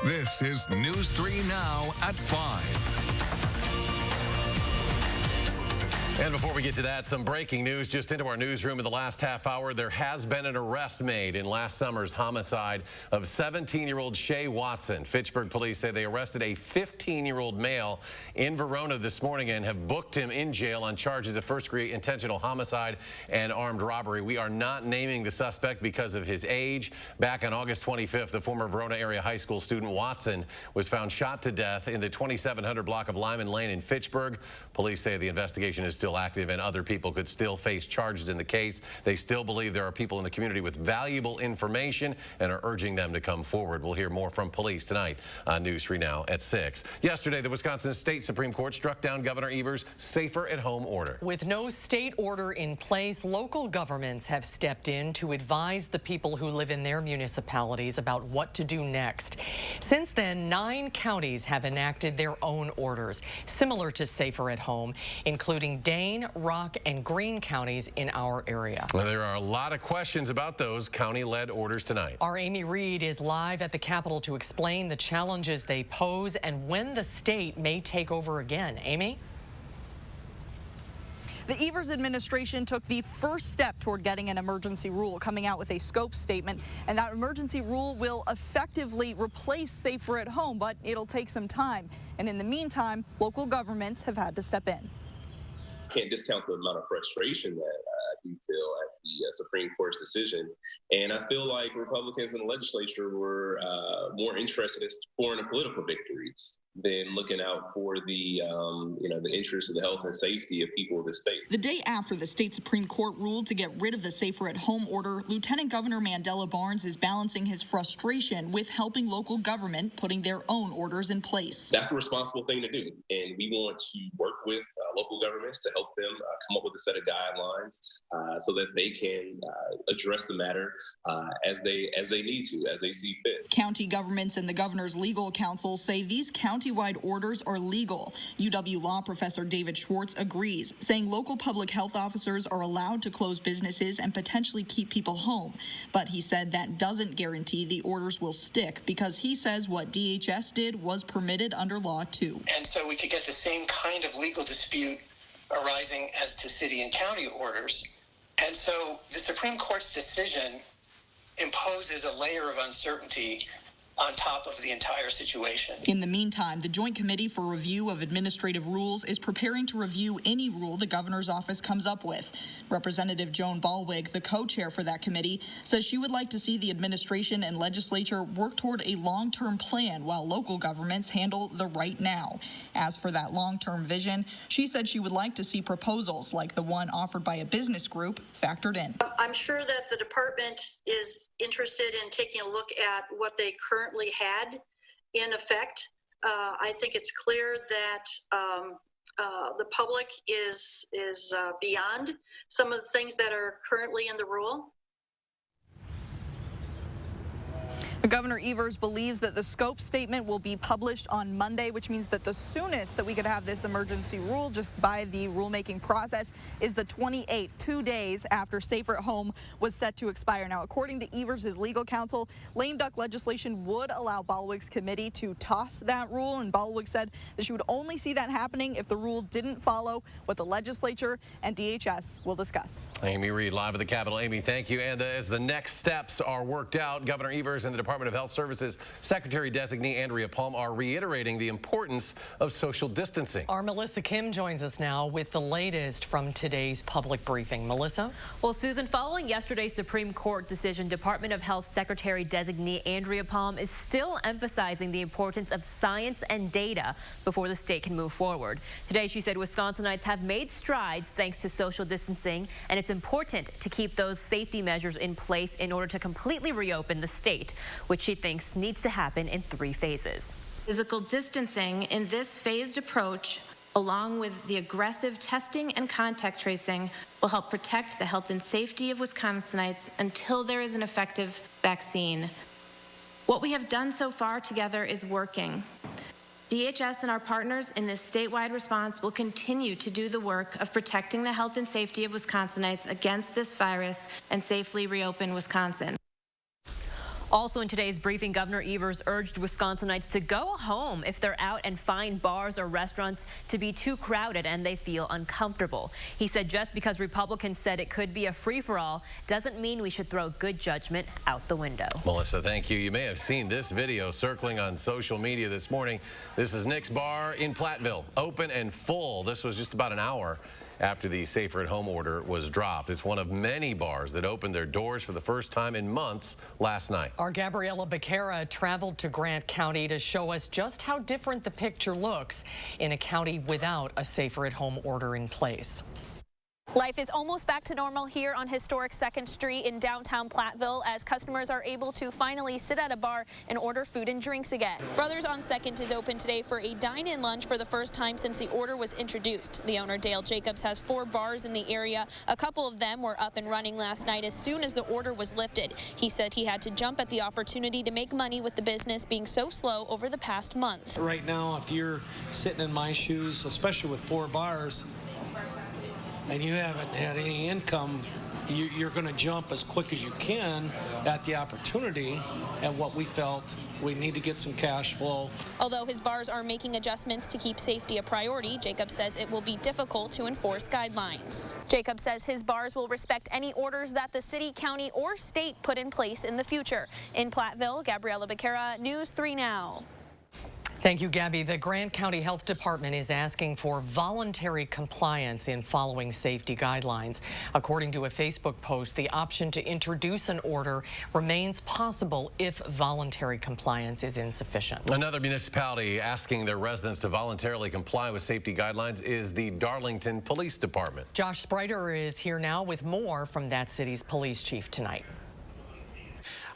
This is News 3 Now at 5. And before we get to that, some breaking news just into our newsroom in the last half hour. There has been an arrest made in last summer's homicide of 17-year-old Shay Watson. Fitchburg police say they arrested a 15-year-old male in Verona this morning and have booked him in jail on charges of first-degree intentional homicide and armed robbery. We are not naming the suspect because of his age. Back on August 25th, the former Verona area high school student Watson was found shot to death in the 2700 block of Lyman Lane in Fitchburg. Police say the investigation is still active and other people could still face charges in the case. They still believe there are people in the community with valuable information and are urging them to come forward. We'll hear more from police tonight on News 3 Now at 6. Yesterday, the Wisconsin State Supreme Court struck down Governor Evers' safer at home order. With no state order in place, local governments have stepped in to advise the people who live in their municipalities about what to do next. Since then, 9 counties have enacted their own orders, similar to safer at home, including Dane, Rock, and Greene counties in our area. Well, there are a lot of questions about those county-led orders tonight. Our Amy Reed is live at the Capitol to explain the challenges they pose and when the state may take over again. Amy? The Evers administration took the first step toward getting an emergency rule, coming out with a scope statement, and that emergency rule will effectively replace safer at home, but it'll take some time. And in the meantime, local governments have had to step in. Can't discount the amount of frustration that I do feel at the Supreme Court's decision. And I feel like Republicans in the legislature were more interested in scoring a political victory than looking out for the the interests of the health and safety of people of the state. The day after the state Supreme Court ruled to get rid of the safer at home order, Lieutenant Governor Mandela Barnes is balancing his frustration with helping local government putting their own orders in place. That's the responsible thing to do, and we want to work with local governments to help them come up with a set of guidelines so that they can address the matter as they need to, as they see fit. County governments and the governor's legal counsel say these county-wide orders are legal. UW law professor David Schwartz agrees, saying local public health officers are allowed to close businesses and potentially keep people home. But he said that doesn't guarantee the orders will stick because he says what DHS did was permitted under law too. And so we could get the same kind of legal dispute arising as to city and county orders. And so the Supreme Court's decision imposes a layer of uncertainty on top of the entire situation. In the meantime, the Joint Committee for Review of Administrative Rules is preparing to review any rule the governor's office comes up with. Representative Joan Ballwig, the co-chair for that committee, says she would like to see the administration and legislature work toward a long-term plan while local governments handle the right now. As for that long-term vision, she said she would like to see proposals like the one offered by a business group factored in. I'm sure that the department is interested in taking a look at what they currently had in effect. I think it's clear that the public is beyond some of the things that are currently in the rule. Governor Evers believes that the scope statement will be published on Monday, which means that the soonest that we could have this emergency rule just by the rulemaking process is the 28th, 2 days after Safer at Home was set to expire. Now, according to Evers' legal counsel, lame duck legislation would allow Ballwig's committee to toss that rule, and Ballwig said that she would only see that happening if the rule didn't follow what the legislature and DHS will discuss. Amy Reed live at the Capitol. Amy, thank you. And as the next steps are worked out, Governor Evers and the Department of Health Services Secretary-designee Andrea Palm are reiterating the importance of social distancing. Our Melissa Kim joins us now with the latest from today's public briefing. Melissa? Well, Susan, following yesterday's Supreme Court decision, Department of Health Secretary-designee Andrea Palm is still emphasizing the importance of science and data before the state can move forward. Today, she said Wisconsinites have made strides thanks to social distancing, and it's important to keep those safety measures in place in order to completely reopen the state, which she thinks needs to happen in 3 phases. Physical distancing in this phased approach, along with the aggressive testing and contact tracing, will help protect the health and safety of Wisconsinites until there is an effective vaccine. What we have done so far together is working. DHS and our partners in this statewide response will continue to do the work of protecting the health and safety of Wisconsinites against this virus and safely reopen Wisconsin. Also in today's briefing, Governor Evers urged Wisconsinites to go home if they're out and find bars or restaurants to be too crowded and they feel uncomfortable. He said just because Republicans said it could be a free-for-all doesn't mean we should throw good judgment out the window. Melissa, thank you. You may have seen this video circling on social media this morning. This is Nick's Bar in Platteville, open and full. This was just about an hour after the safer at home order was dropped. It's one of many bars that opened their doors for the first time in months last night. Our Gabriela Becerra traveled to Grant County to show us just how different the picture looks in a county without a safer at home order in place. Life is almost back to normal here on historic 2nd Street in downtown Platteville as customers are able to finally sit at a bar and order food and drinks again. Brothers on 2nd is open today for a dine-in lunch for the first time since the order was introduced. The owner, Dale Jacobs, has 4 bars in the area. A couple of them were up and running last night as soon as the order was lifted. He said he had to jump at the opportunity to make money with the business being so slow over the past month. Right now, if you're sitting in my shoes, especially with 4 bars, and you haven't had any income, you're going to jump as quick as you can at the opportunity. And what we felt, we need to get some cash flow. Although his bars are making adjustments to keep safety a priority, Jacob says it will be difficult to enforce guidelines. Jacob says his bars will respect any orders that the city, county, or state put in place in the future. In Platteville, Gabriela Becerra, News 3 Now. Thank you, Gabby. The Grant County Health Department is asking for voluntary compliance in following safety guidelines. According to a Facebook post, the option to introduce an order remains possible if voluntary compliance is insufficient. Another municipality asking their residents to voluntarily comply with safety guidelines is the Darlington Police Department. Josh Spreiter is here now with more from that city's police chief tonight.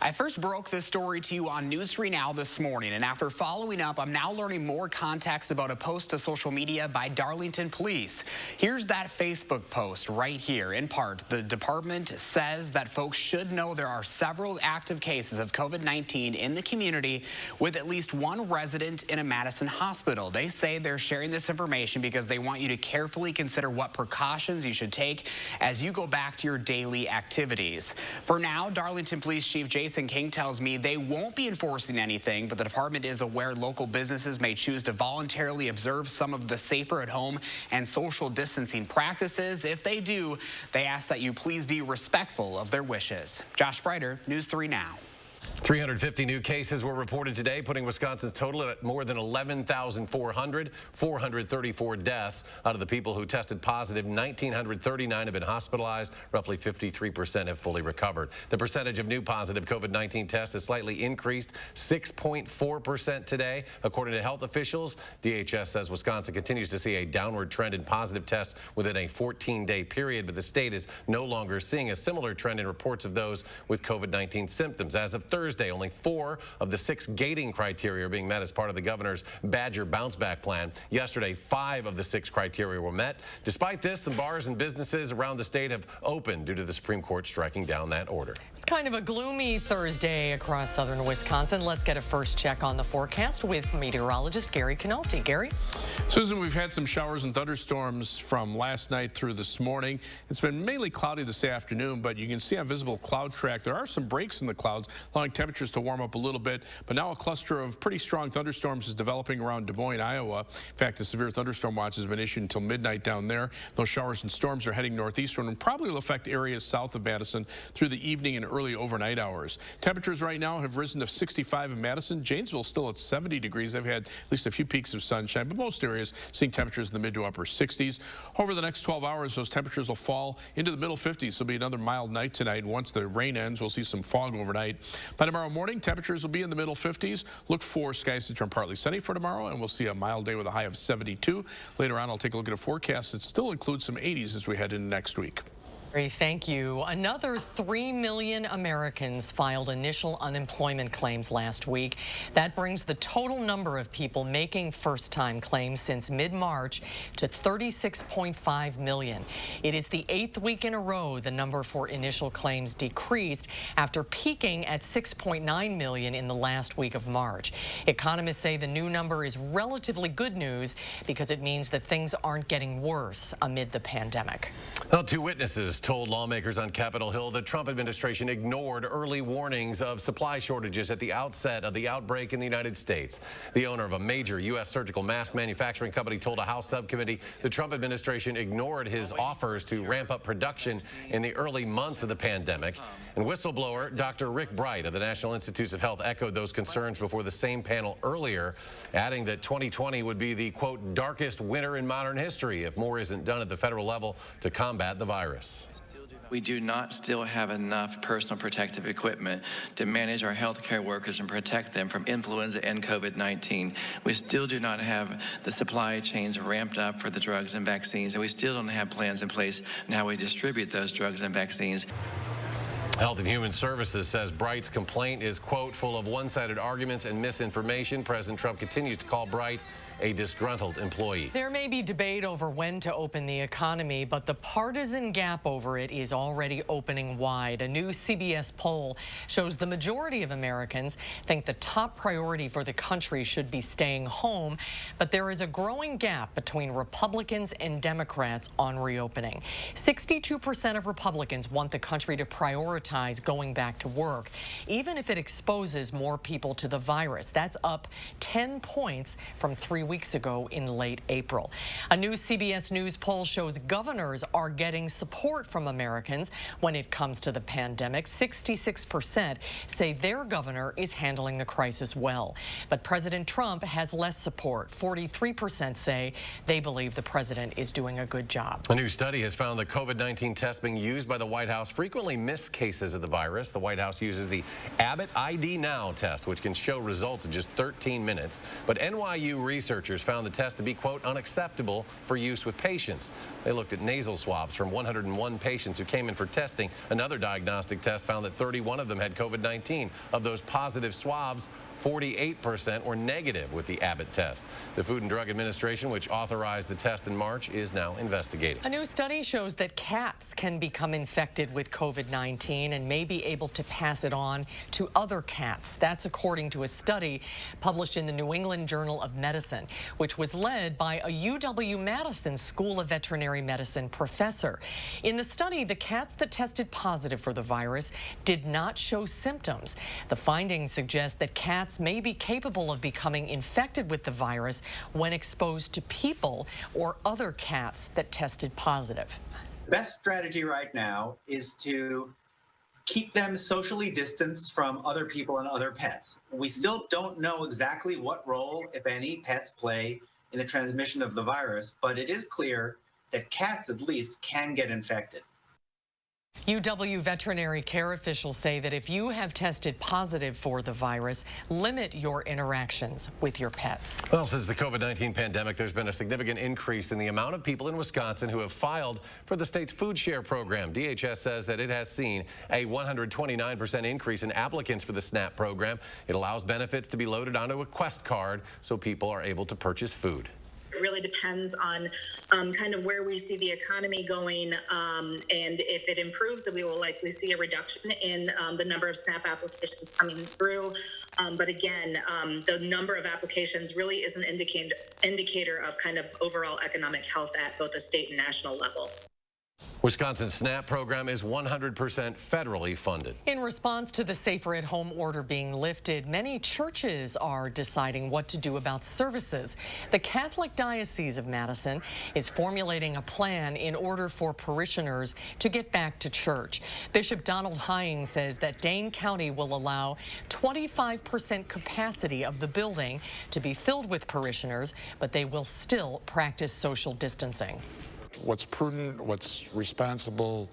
I first broke this story to you on News 3 Now this morning, and after following up, I'm now learning more context about a post to social media by Darlington Police. Here's that Facebook post right here. In part, the department says that folks should know there are several active cases of COVID-19 in the community with at least 1 resident in a Madison hospital. They say they're sharing this information because they want you to carefully consider what precautions you should take as you go back to your daily activities. For now, Darlington Police Chief Jason King tells me they won't be enforcing anything, but the department is aware local businesses may choose to voluntarily observe some of the safer at home and social distancing practices. If they do, they ask that you please be respectful of their wishes. Josh Spreiter, News 3 Now. 350 new cases were reported today, putting Wisconsin's total at more than 11,400, 434 deaths. Out of the people who tested positive, 1,939 have been hospitalized. Roughly 53% have fully recovered. The percentage of new positive COVID-19 tests has slightly increased, 6.4% today. According to health officials, DHS says Wisconsin continues to see a downward trend in positive tests within a 14-day period, but the state is no longer seeing a similar trend in reports of those with COVID-19 symptoms. As of Thursday, only 4 of the 6 gating criteria are being met as part of the governor's Badger bounce back plan. Yesterday, 5 of the 6 criteria were met. Despite this, some bars and businesses around the state have opened due to the Supreme Court striking down that order. It's kind of a gloomy Thursday across southern Wisconsin. Let's get a first check on the forecast with meteorologist Gary Canolti. Gary? Susan, we've had some showers and thunderstorms from last night through this morning. It's been mainly cloudy this afternoon, but you can see on visible cloud track there are some breaks in the clouds, allowing temperatures to warm up a little bit. But now a cluster of pretty strong thunderstorms is developing around Des Moines, Iowa. In fact, a severe thunderstorm watch has been issued until midnight down there. Those showers and storms are heading northeastward and probably will affect areas south of Madison through the evening and early overnight hours. Temperatures right now have risen to 65 in Madison. Janesville still at 70 degrees. They've had at least a few peaks of sunshine, but most areas seeing temperatures in the mid to upper 60s. Over the next 12 hours, those temperatures will fall into the middle 50s. It'll be another mild night tonight. And once the rain ends, we'll see some fog overnight. By tomorrow morning, temperatures will be in the middle 50s. Look for skies to turn partly sunny for tomorrow, and we'll see a mild day with a high of 72. Later on, I'll take a look at a forecast that still includes some 80s as we head into next week. Thank you. Another 3 million Americans filed initial unemployment claims last week. That brings the total number of people making first-time claims since mid-March to 36.5 million. It is the 8th week in a row the number for initial claims decreased after peaking at 6.9 million in the last week of March. Economists say the new number is relatively good news because it means that things aren't getting worse amid the pandemic. Well, 2 witnesses has told lawmakers on Capitol Hill the Trump administration ignored early warnings of supply shortages at the outset of the outbreak in the United States. The owner of a major U.S. surgical mask manufacturing company told a House subcommittee the Trump administration ignored his offers to ramp up production in the early months of the pandemic. And whistleblower Dr. Rick Bright of the National Institutes of Health echoed those concerns before the same panel earlier, adding that 2020 would be the, quote, darkest winter in modern history if more isn't done at the federal level to combat the virus. We do not still have enough personal protective equipment to manage our healthcare workers and protect them from influenza and COVID-19. We still do not have the supply chains ramped up for the drugs and vaccines, and we still don't have plans in place on how we distribute those drugs and vaccines. Health and Human Services says Bright's complaint is, quote, full of one-sided arguments and misinformation. President Trump continues to call Bright a disgruntled employee. There may be debate over when to open the economy, but the partisan gap over it is already opening wide. A new CBS poll shows the majority of Americans think the top priority for the country should be staying home, but there is a growing gap between Republicans and Democrats on reopening. 62% of Republicans want the country to prioritize going back to work, even if it exposes more people to the virus. That's up 10 points from 3 weeks ago in late April. A new CBS News poll shows governors are getting support from Americans when it comes to the pandemic. 66% say their governor is handling the crisis well. But President Trump has less support. 43% say they believe the president is doing a good job. A new study has found that COVID-19 tests being used by the White House frequently miss cases of the virus. The White House uses the Abbott ID Now test, which can show results in just 13 minutes. But NYU researchers found the test to be, quote, unacceptable for use with patients. They looked at nasal swabs from 101 patients who came in for testing. Another diagnostic test found that 31 of them had COVID-19. Of those positive swabs, 48% were negative with the Abbott test. The Food and Drug Administration, which authorized the test in March, is now investigating. A new study shows that cats can become infected with COVID-19 and may be able to pass it on to other cats. That's according to a study published in the New England Journal of Medicine, which was led by a UW-Madison School of Veterinary Medicine professor. In the study, the cats that tested positive for the virus did not show symptoms. The findings suggest that cats may be capable of becoming infected with the virus when exposed to people or other cats that tested positive. The best strategy right now is to keep them socially distanced from other people and other pets. We still don't know exactly what role, if any, pets play in the transmission of the virus, but it is clear that cats at least can get infected. UW veterinary care officials say that if you have tested positive for the virus, limit your interactions with your pets. Well, since the COVID-19 pandemic, there's been a significant increase in the amount of people in Wisconsin who have filed for the state's food share program. DHS says that it has seen a 129% increase in applicants for the SNAP program. It allows benefits to be loaded onto a Quest card so people are able to purchase food. It really depends on kind of where we see the economy going, and if it improves, then we will likely see a reduction in the number of SNAP applications coming through. But again, the number of applications really is an indicator of kind of overall economic health at both the state and national level. Wisconsin's SNAP program is 100% federally funded. In response to the Safer at Home order being lifted, many churches are deciding what to do about services. The Catholic Diocese of Madison is formulating a plan in order for parishioners to get back to church. Bishop Donald Hying says that Dane County will allow 25% capacity of the building to be filled with parishioners, but they will still practice social distancing. What's prudent, what's responsible,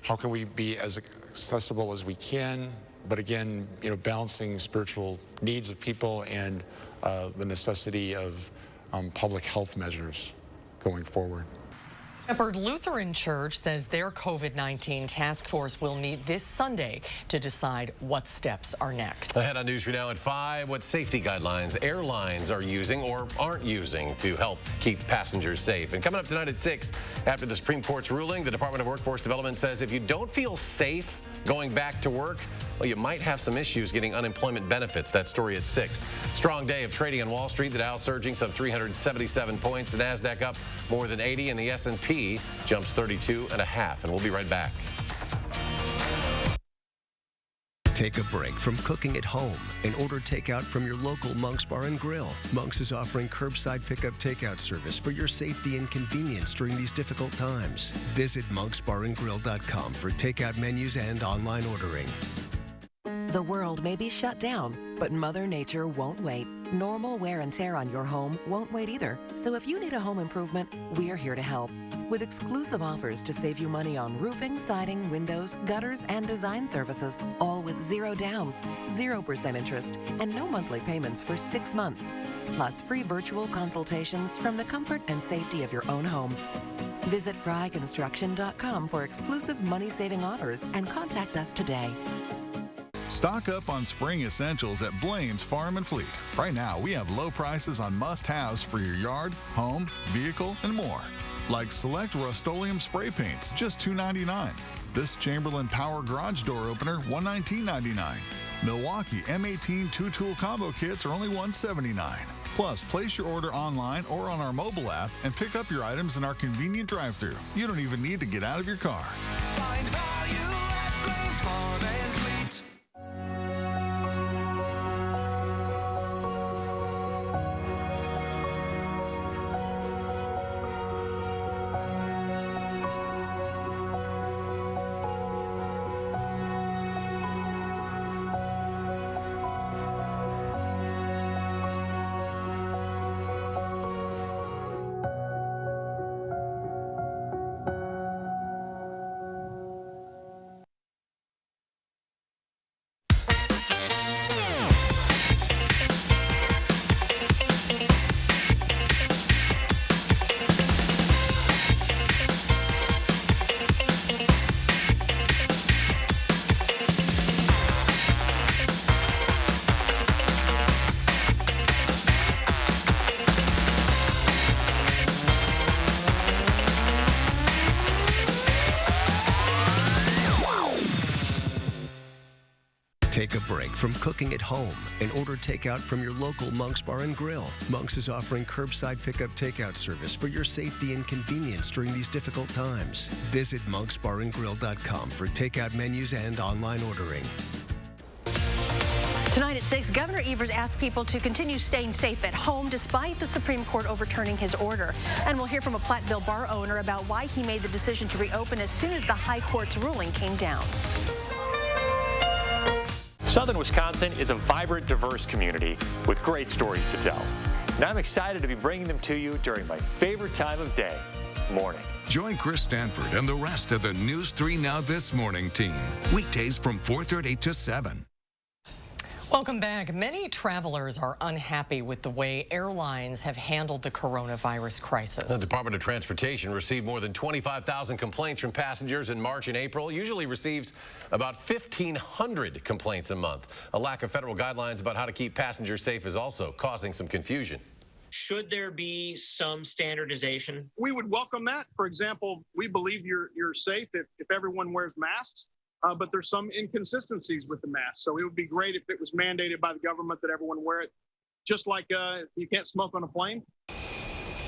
how can we be as accessible as we can, but again, balancing spiritual needs of people and the necessity of public health measures going forward. Shepherd Lutheran Church says their COVID-19 task force will meet this Sunday to decide what steps are next. Ahead on News 3 Now at 5, what safety guidelines airlines are using or aren't using to help keep passengers safe. And coming up tonight at 6, after the Supreme Court's ruling, the Department of Workforce Development says if you don't feel safe going back to work, well, you might have some issues getting unemployment benefits. That story at 6. Strong day of trading on Wall Street. The Dow surging some 377 points. The Nasdaq up more than 80, and the S&P jumps 32.5. And we'll be right back. Take a break from cooking at home and order takeout from your local Monk's Bar and Grill. Monk's is offering curbside pickup takeout service for your safety and convenience during these difficult times. Visit monksbarandgrill.com for takeout menus and online ordering. The world may be shut down, but Mother Nature won't wait. Normal wear and tear on your home won't wait either. So if you need a home improvement, we're here to help. With exclusive offers to save you money on roofing, siding, windows, gutters, and design services, all with 0 down, 0% interest, and no monthly payments for 6 months. Plus free virtual consultations from the comfort and safety of your own home. Visit fryconstruction.com for exclusive money-saving offers and contact us today. Stock up on spring essentials at Blaine's Farm and Fleet. Right now, we have low prices on must-haves for your yard, home, vehicle, and more. Like select Rust-Oleum spray paints, just $2.99. This Chamberlain Power Garage Door Opener, $119.99. Milwaukee M18 2-tool combo kits are only $179. Plus, place your order online or on our mobile app and pick up your items in our convenient drive-thru. You don't even need to get out of your car. Find value at Blaine's Farm and Fleet. Take a break from cooking at home and order takeout from your local Monk's Bar and Grill. Monk's is offering curbside pickup takeout service for your safety and convenience during these difficult times. Visit monksbarandgrill.com for takeout menus and online ordering. Tonight at 6, Governor Evers asked people to continue staying safe at home despite the Supreme Court overturning his order. And we'll hear from a Platteville bar owner about why he made the decision to reopen as soon as the High Court's ruling came down. Southern Wisconsin is a vibrant, diverse community with great stories to tell. And I'm excited to be bringing them to you during my favorite time of day, morning. Join Chris Stanford and the rest of the News 3 Now This Morning team. Weekdays from 4:30 to 7. Welcome back. Many travelers are unhappy with the way airlines have handled the coronavirus crisis. The Department of Transportation received more than 25,000 complaints from passengers in March and April. Usually receives about 1,500 complaints a month. A lack of federal guidelines about how to keep passengers safe is also causing some confusion. Should there be some standardization? We would welcome that. For example, we believe you're safe if everyone wears masks. But there's some inconsistencies with the mask. So it would be great if it was mandated by the government that everyone wear it, just like you can't smoke on a plane.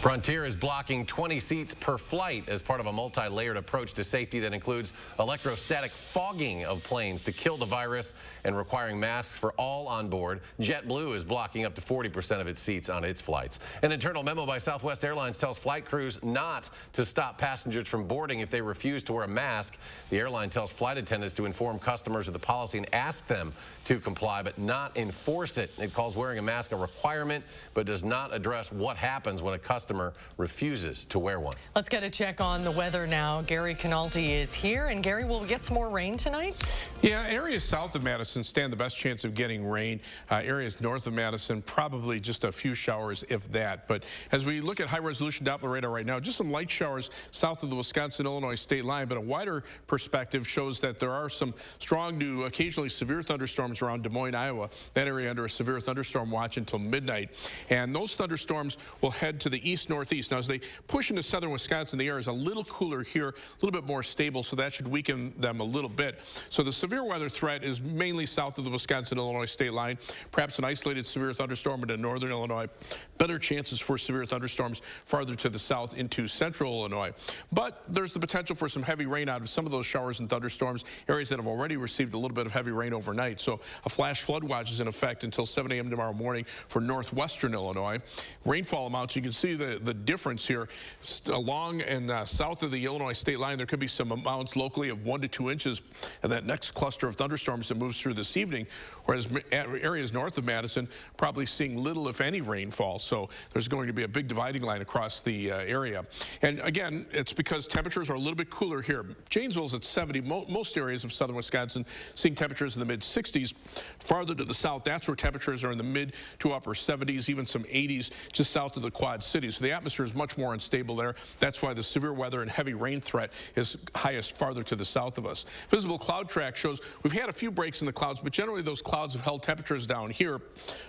Frontier is blocking 20 seats per flight as part of a multi-layered approach to safety that includes electrostatic fogging of planes to kill the virus and requiring masks for all on board. JetBlue is blocking up to 40% of its seats on its flights. An internal memo by Southwest Airlines tells flight crews not to stop passengers from boarding if they refuse to wear a mask. The airline tells flight attendants to inform customers of the policy and ask them to comply, but not enforce it. It calls wearing a mask a requirement, but does not address what happens when a customer refuses to wear one. Let's get a check on the weather now. Gary Canaldi is here. And Gary, will we get some more rain tonight? Yeah, areas south of Madison stand the best chance of getting rain. Areas north of Madison, probably just a few showers, if that. But as we look at high-resolution Doppler radar right now, just some light showers south of the Wisconsin-Illinois state line, but a wider perspective shows that there are some strong to occasionally severe thunderstorms thunderstorms around Des Moines, Iowa. That area under a severe thunderstorm watch until midnight. And those thunderstorms will head to the east-northeast. Now, as they push into southern Wisconsin, the air is a little cooler here, a little bit more stable, so that should weaken them a little bit. So the severe weather threat is mainly south of the Wisconsin-Illinois state line. Perhaps an isolated severe thunderstorm into northern Illinois. Better chances for severe thunderstorms farther to the south into central Illinois. But there's the potential for some heavy rain out of some of those showers and thunderstorms, areas that have already received a little bit of heavy rain overnight. So a flash flood watch is in effect until 7 a.m. tomorrow morning for northwestern Illinois. Rainfall amounts, you can see the difference here. Along and south of the Illinois state line, there could be some amounts locally of 1 to 2 inches in that next cluster of thunderstorms that moves through this evening, whereas areas north of Madison probably seeing little, if any, rainfall. So there's going to be a big dividing line across the area. And again, it's because temperatures are a little bit cooler here. Janesville's at 70. Most areas of southern Wisconsin seeing temperatures in the mid-60s. Farther to the south, that's where temperatures are in the mid to upper 70s, even some 80s just south of the Quad Cities. So the atmosphere is much more unstable there. That's why the severe weather and heavy rain threat is highest farther to the south of us. Visible cloud track shows we've had a few breaks in the clouds, but generally those clouds have held temperatures down here.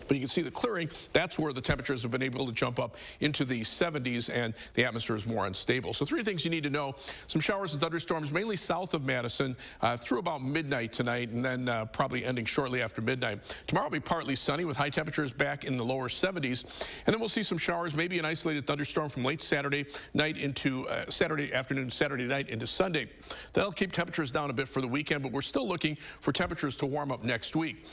But you can see the clearing. That's where the temperatures have been able to jump up into the 70s, and the atmosphere is more unstable. So 3 things you need to know. Some showers and thunderstorms mainly south of Madison through about midnight tonight, and then probably ending shortly after midnight. Tomorrow will be partly sunny with high temperatures back in the lower 70s, and then we'll see some showers, maybe an isolated thunderstorm from late Saturday night into Saturday afternoon, Saturday night into Sunday. That'll keep temperatures down a bit for the weekend, but we're still looking for temperatures to warm up next week.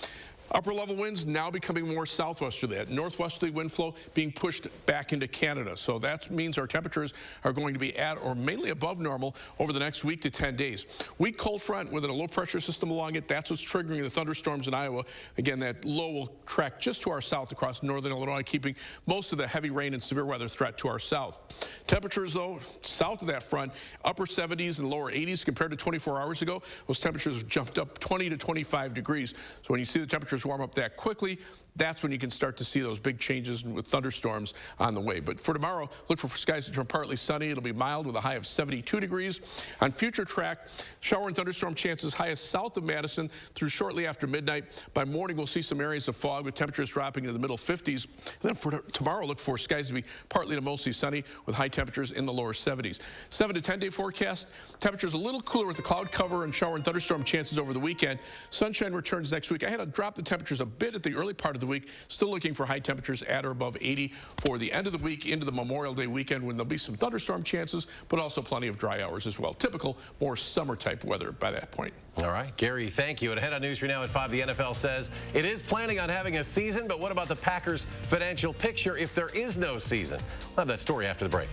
Upper level winds now becoming more southwesterly. That northwesterly wind flow being pushed back into Canada. So that means our temperatures are going to be at or mainly above normal over the next week to 10 days. Weak cold front with a low pressure system along it. That's what's triggering the thunderstorms in Iowa. Again, that low will track just to our south across northern Illinois, keeping most of the heavy rain and severe weather threat to our south. Temperatures, though, south of that front, upper 70s and lower 80s compared to 24 hours ago. Those temperatures have jumped up 20 to 25 degrees. So when you see the temperatures warm up that quickly, that's when you can start to see those big changes with thunderstorms on the way. But for tomorrow, look for skies to turn partly sunny. It'll be mild with a high of 72 degrees. On future track, shower and thunderstorm chances highest south of Madison through shortly after midnight. By morning, we'll see some areas of fog with temperatures dropping into the middle 50s. And then for tomorrow, look for skies to be partly to mostly sunny with high temperatures in the lower 70s. 7 to 10 day forecast, temperatures a little cooler with the cloud cover and shower and thunderstorm chances over the weekend. Sunshine returns next week. I had to drop the temperatures a bit at the early part of the week. Still looking for high temperatures at or above 80 for the end of the week into the Memorial Day weekend, when there'll be some thunderstorm chances, but also plenty of dry hours as well. Typical, more summer type weather by that point. All right, Gary, thank you. And ahead on News 3 Now at 5, the NFL says it is planning on having a season, but what about the Packers' financial picture if there is no season? We'll have that story after the break.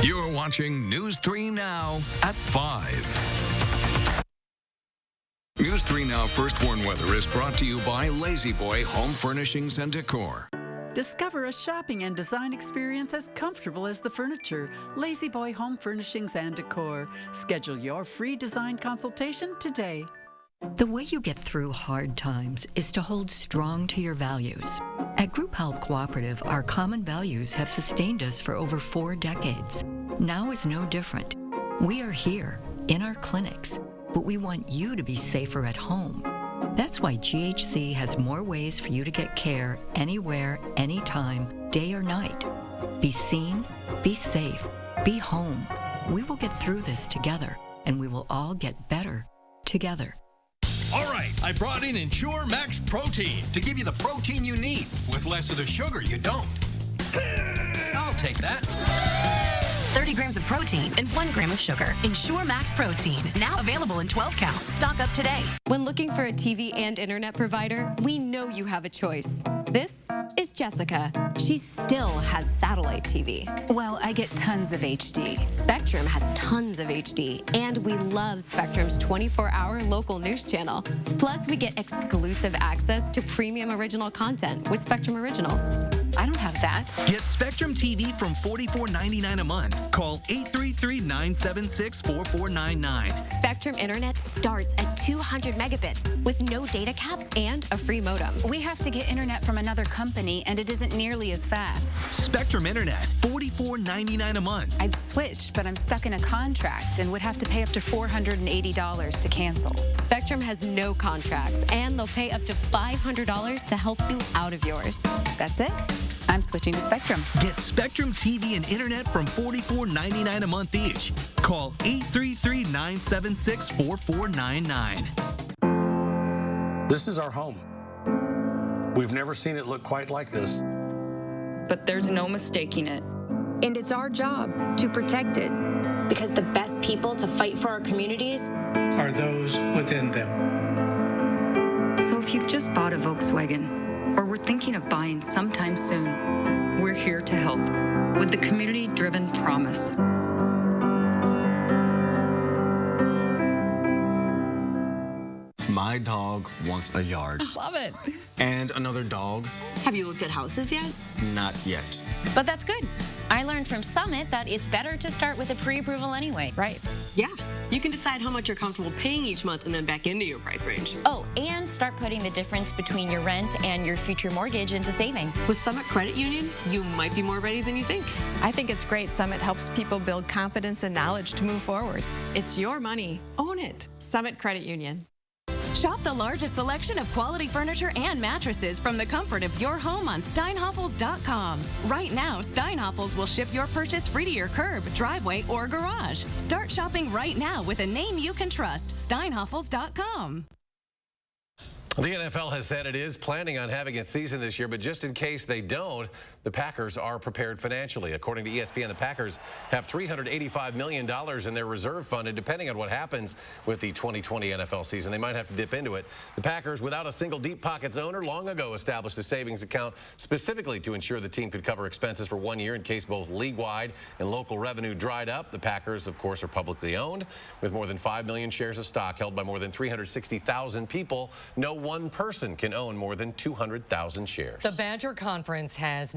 You're watching News 3 Now at 5. News 3 Now First Warn Weather is brought to you by Lazy Boy Home Furnishings and Decor. Discover a shopping and design experience as comfortable as the furniture. Lazy Boy Home Furnishings and Decor. Schedule your free design consultation today. The way you get through hard times is to hold strong to your values. At Group Health Cooperative, our common values have sustained us for over 4 decades. Now is no different. We are here, in our clinics, but we want you to be safer at home. That's why GHC has more ways for you to get care anywhere, anytime, day or night. Be seen, be safe, be home. We will get through this together, and we will all get better together. All right, I brought in Ensure Max Protein to give you the protein you need with less of the sugar you don't. I'll take that. 30 grams of protein and 1 gram of sugar. Ensure Max Protein. Now available in 12 count. Stock up today. When looking for a TV and internet provider, we know you have a choice. This is Jessica. She still has satellite TV. Well, I get tons of HD. Spectrum has tons of HD, and we love Spectrum's 24-hour local news channel. Plus, we get exclusive access to premium original content with Spectrum Originals. I don't have that. Get Spectrum TV from $44.99 a month. Call 833-976-4499. Spectrum Internet starts at 200 megabits with no data caps and a free modem. We have to get internet from another company, and it isn't nearly as fast. Spectrum Internet, $44.99 a month. I'd switch, but I'm stuck in a contract and would have to pay up to $480 to cancel. Spectrum has no contracts, and they'll pay up to $500 to help you out of yours. That's it. I'm switching to Spectrum. Get Spectrum TV and internet from $44.99 a month each. Call 833-976-4499. This is our home. We've never seen it look quite like this. But there's no mistaking it. And it's our job to protect it. Because the best people to fight for our communities are those within them. So if you've just bought a Volkswagen or were thinking of buying sometime soon, we're here to help with the community-driven promise. My dog wants a yard. Love it. And another dog. Have you looked at houses yet? Not yet. But that's good. I learned from Summit that it's better to start with a pre-approval anyway. Right. Yeah. You can decide how much you're comfortable paying each month and then back into your price range. Oh, and start putting the difference between your rent and your future mortgage into savings. With Summit Credit Union, you might be more ready than you think. I think it's great. Summit helps people build confidence and knowledge to move forward. It's your money. Own it. Summit Credit Union. Shop the largest selection of quality furniture and mattresses from the comfort of your home on steinhoffels.com. Right now, Steinhoffels will ship your purchase free to your curb, driveway, or garage. Start shopping right now with a name you can trust. steinhoffels.com. The NFL has said it is planning on having its season this year, but just in case they don't, the Packers are prepared financially. According to ESPN, the Packers have $385 million in their reserve fund, and depending on what happens with the 2020 NFL season, they might have to dip into it. The Packers, without a single deep pockets owner, long ago established a savings account specifically to ensure the team could cover expenses for 1 year in case both league-wide and local revenue dried up. The Packers, of course, are publicly owned with more than 5 million shares of stock held by more than 360,000 people. No one person can own more than 200,000 shares. The Badger Conference has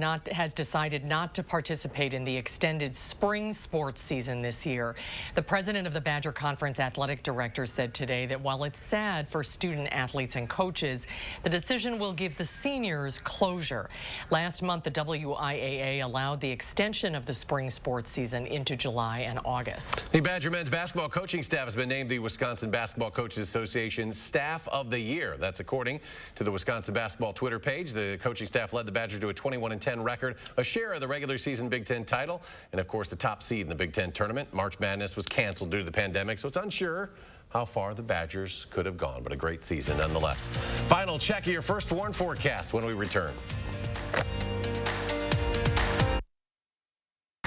decided not to participate in the extended spring sports season this year. The president of the Badger Conference athletic director said today that while it's sad for student athletes and coaches, the decision will give the seniors closure. Last month, the WIAA allowed the extension of the spring sports season into July and August. The Badger men's basketball coaching staff has been named the Wisconsin Basketball Coaches Association Staff of the Year. That's according to the Wisconsin Basketball Twitter page. The coaching staff led the Badgers to a 21-10 record, a share of the regular season Big Ten title, and of course the top seed in the Big Ten tournament. March Madness was canceled due to the pandemic, so it's unsure how far the Badgers could have gone, but a great season nonetheless. Final check of your first warn forecast when we return.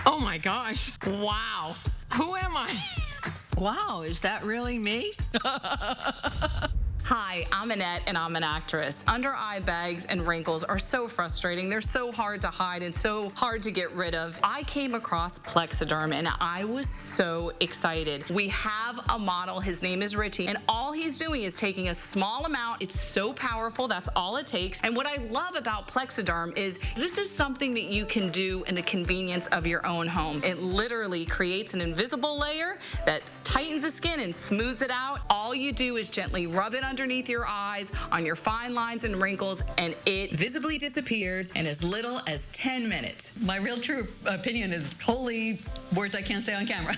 Oh my gosh. Wow. Who am I? Wow, is that really me? Hi, I'm Annette, and I'm an actress. Under eye bags and wrinkles are so frustrating. They're so hard to hide and so hard to get rid of. I came across Plexiderm, and I was so excited. We have a model. His name is Richie, and all he's doing is taking a small amount. It's so powerful. That's all it takes. And what I love about Plexiderm is this is something that you can do in the convenience of your own home. It literally creates an invisible layer that tightens the skin and smooths it out. All you do is gently rub it underneath your eyes, on your fine lines and wrinkles, and it visibly disappears in as little as 10 minutes. My real true opinion is totally words I can't say on camera.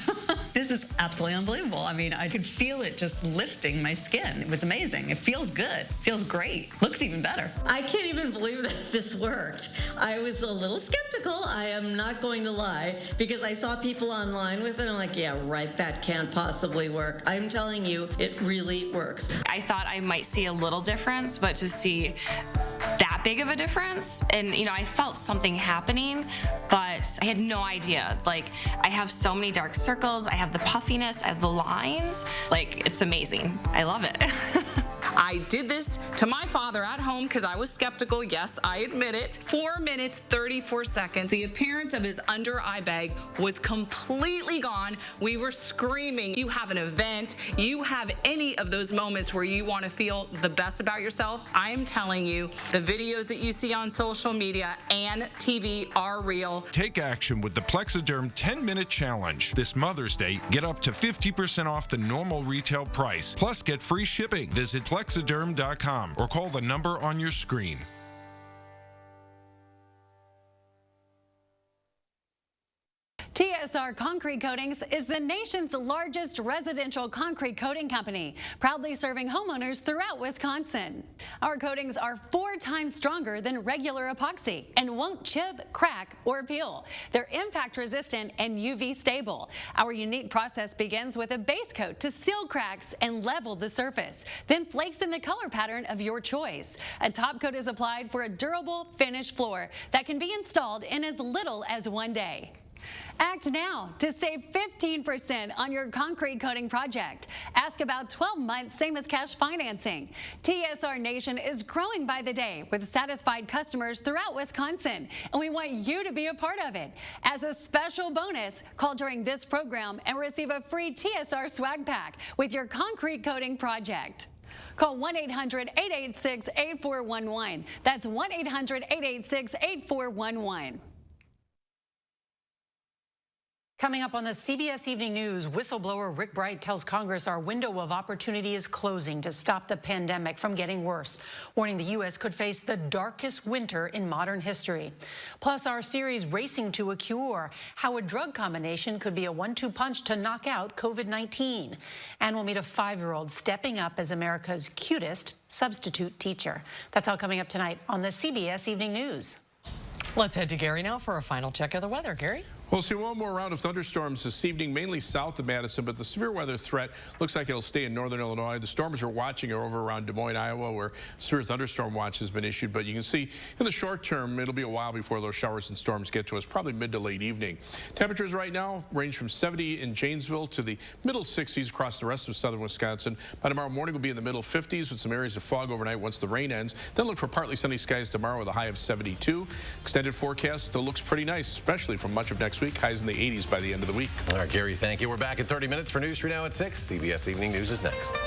This is absolutely unbelievable. I mean, I could feel it just lifting my skin. It was amazing. It feels good. Feels great. Looks even better. I can't even believe that this worked. I was a little skeptical, I am not going to lie, because I saw people online with it. I'm like, yeah, right, that can't possibly work. I'm telling you, it really works. I thought I might see a little difference, but to see that big of a difference, and I felt something happening, but I had no idea. Like, I have so many dark circles, I have the puffiness, I have the lines. Like, it's amazing. I love it. I did this to my father at home because I was skeptical. Yes, I admit it. 4 minutes, 34 seconds. The appearance of his under eye bag was completely gone. We were screaming. You have an event, you have any of those moments where you want to feel the best about yourself. I am telling you, the videos that you see on social media and TV are real. Take action with the Plexiderm 10-minute challenge. This Mother's Day, get up to 50% off the normal retail price, plus get free shipping. Visit Plexiderm.com or call the number on your screen. TSR Concrete Coatings is the nation's largest residential concrete coating company, proudly serving homeowners throughout Wisconsin. Our coatings are 4 times stronger than regular epoxy and won't chip, crack, or peel. They're impact resistant and UV stable. Our unique process begins with a base coat to seal cracks and level the surface, then flakes in the color pattern of your choice. A top coat is applied for a durable finished floor that can be installed in as little as 1 day. Act now to save 15% on your concrete coating project. Ask about 12 months, same as cash financing. TSR Nation is growing by the day with satisfied customers throughout Wisconsin, and we want you to be a part of it. As a special bonus, call during this program and receive a free TSR swag pack with your concrete coating project. Call 1-800-886-8411. That's 1-800-886-8411. Coming up on the CBS Evening News, whistleblower Rick Bright tells Congress our window of opportunity is closing to stop the pandemic from getting worse, warning the U.S. could face the darkest winter in modern history. Plus, our series Racing to a Cure, how a drug combination could be a 1-2 punch to knock out COVID-19. And we'll meet a 5-year-old stepping up as America's cutest substitute teacher. That's all coming up tonight on the CBS Evening News. Let's head to Gary now for a final check of the weather. Gary? We'll see one more round of thunderstorms this evening, mainly south of Madison, but the severe weather threat looks like it'll stay in northern Illinois. The storms you're watching are over around Des Moines, Iowa, where severe thunderstorm watch has been issued. But you can see in the short term, it'll be a while before those showers and storms get to us, probably mid to late evening. Temperatures right now range from 70 in Janesville to the middle 60s across the rest of southern Wisconsin. By tomorrow morning, we'll be in the middle 50s with some areas of fog overnight once the rain ends. Then look for partly sunny skies tomorrow with a high of 72. Extended forecast still looks pretty nice, especially from much of next week. Highs in the 80s by the end of the week. All right, Gary, thank you. We're back in 30 minutes for News 3 Now at 6. CBS Evening News is next.